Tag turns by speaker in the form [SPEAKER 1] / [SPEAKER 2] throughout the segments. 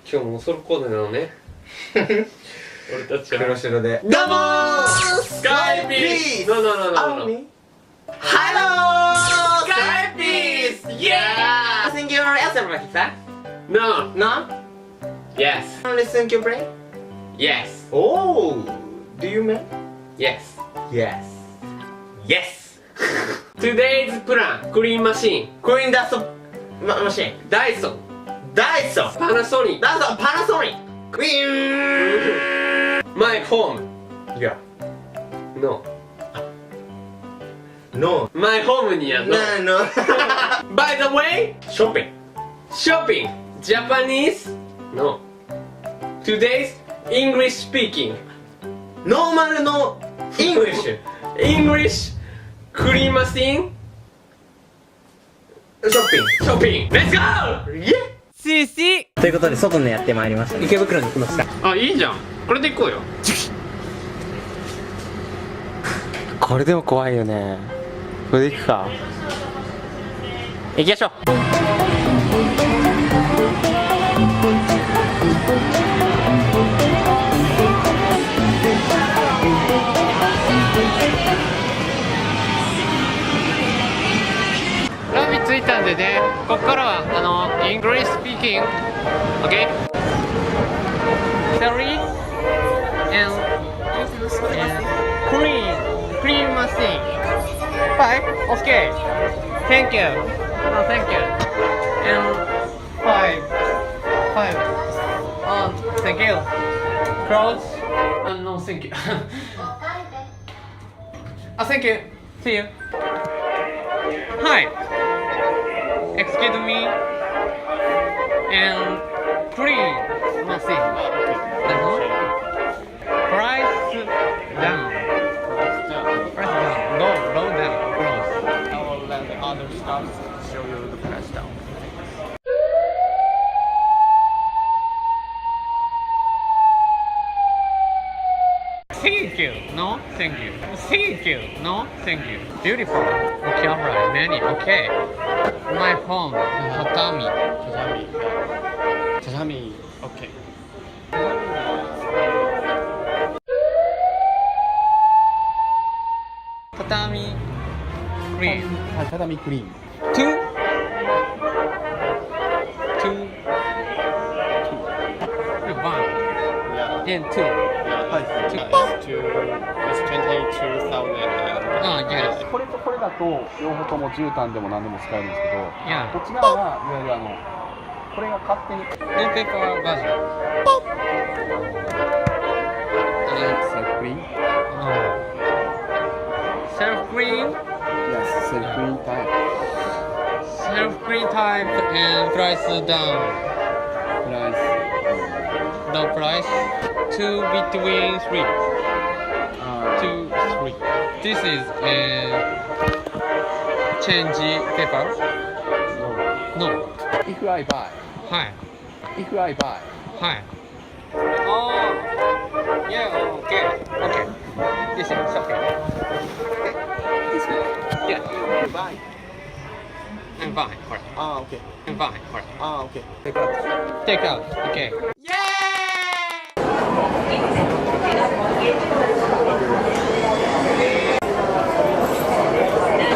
[SPEAKER 1] 今日も遅るコーデなのね。俺たちは
[SPEAKER 2] 黒白で。
[SPEAKER 3] どうもー
[SPEAKER 1] スカイピース。ノーノーノーノーノー。
[SPEAKER 3] Halo
[SPEAKER 1] Sky Peace! Yeah!
[SPEAKER 3] Listen your answer right sir
[SPEAKER 1] No!
[SPEAKER 3] No?
[SPEAKER 1] Yes!
[SPEAKER 3] Listen your brain
[SPEAKER 1] Yes!
[SPEAKER 3] Oh Do you mean?
[SPEAKER 1] Yes!
[SPEAKER 3] Yes Yes
[SPEAKER 1] Today's plan! Clean machine!
[SPEAKER 3] Clean that machine
[SPEAKER 1] Dyson!
[SPEAKER 3] Dyson
[SPEAKER 1] Panasonic!
[SPEAKER 3] That's Panasonic Clean
[SPEAKER 1] My home!
[SPEAKER 3] Yeah
[SPEAKER 1] No!
[SPEAKER 3] No
[SPEAKER 1] My home にやんの
[SPEAKER 3] No
[SPEAKER 1] By the way!
[SPEAKER 3] Shopping
[SPEAKER 1] Shopping! Japanese? No! Today's English speaking!
[SPEAKER 3] Normal no English
[SPEAKER 1] English! Clean machine!
[SPEAKER 3] Shopping
[SPEAKER 1] Shopping! Let's go!
[SPEAKER 3] Yeah
[SPEAKER 4] シシということで外にやってまいりました。池袋に来ました。
[SPEAKER 1] あ、いいじゃん。これで行こうよ。
[SPEAKER 4] これでも怖いよね。これで行くか。行きましょう。
[SPEAKER 1] ラビ着いたんでね、ここからはEnglish speaking, okay? Sorry and clean machine. Five, okay. Thank you. No, thank you. And five. Thank you. Close. No, thank you. Thank you. See you. Hi. Excuse me. And clean machine. Price down. Price down. Low down. Close.
[SPEAKER 5] I will let the other staff show you the price down.
[SPEAKER 1] Thank you. No, thank you. Thank you. No, thank you. Beautiful. Okay, alright. Many. Okay. My home. Tatami.
[SPEAKER 5] Tatami. Okay.
[SPEAKER 1] Tatami. Clean.
[SPEAKER 5] Tatami clean.
[SPEAKER 1] Two. One.
[SPEAKER 5] Yeah.
[SPEAKER 1] And two.
[SPEAKER 5] Yeah. It's 22,000.
[SPEAKER 1] Oh, yes.
[SPEAKER 5] これとこれだと両方とも絨毯でも何でも使えるんですけど、
[SPEAKER 1] Yeah.
[SPEAKER 5] こっち側はいわゆるこれが勝手に
[SPEAKER 1] Newspaper version.
[SPEAKER 5] self clean.
[SPEAKER 1] Self-clean.
[SPEAKER 5] Yes, self clean type.
[SPEAKER 1] Self-clean type and price down.
[SPEAKER 5] Price.
[SPEAKER 1] The price 2 between 3. 2, 3. This is change paper. No.
[SPEAKER 5] If I buy.
[SPEAKER 1] はい。
[SPEAKER 5] If I buy.
[SPEAKER 1] はい。Yeah, okay. Okay. This is okay.
[SPEAKER 5] This one.
[SPEAKER 1] Yeah.
[SPEAKER 5] You buy.
[SPEAKER 1] I'm fine. これ。
[SPEAKER 5] Ah, okay.
[SPEAKER 1] I'm fine. これ。
[SPEAKER 5] Ah, okay. Take out.
[SPEAKER 1] Take out. Okay.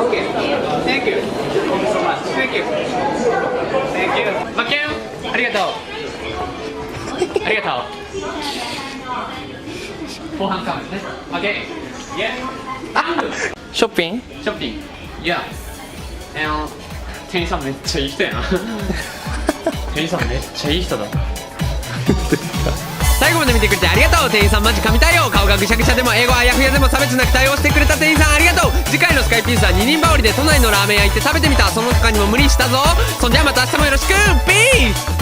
[SPEAKER 1] Okay. Thank you. Thank you so much. Thank you. Thank you. バキュン。ありがとう。ありがとう。後半カメラね。Okay. Yeah.
[SPEAKER 4] ショッピング？
[SPEAKER 1] ショッピング。Yeah. 店員さんめっちゃいい人やな。店員さんめっちゃいい人だ。最後まで見てくれてありがとう。店員さんマジ神対応。顔がぐしゃぐしゃでも英語あやふやでも差別なく対応してくれた店員さんありがとう。次回のスカイピースは二人羽織で都内のラーメン屋行って食べてみた。その他にも無理したぞ。そんじゃまた明日もよろしく。ピース。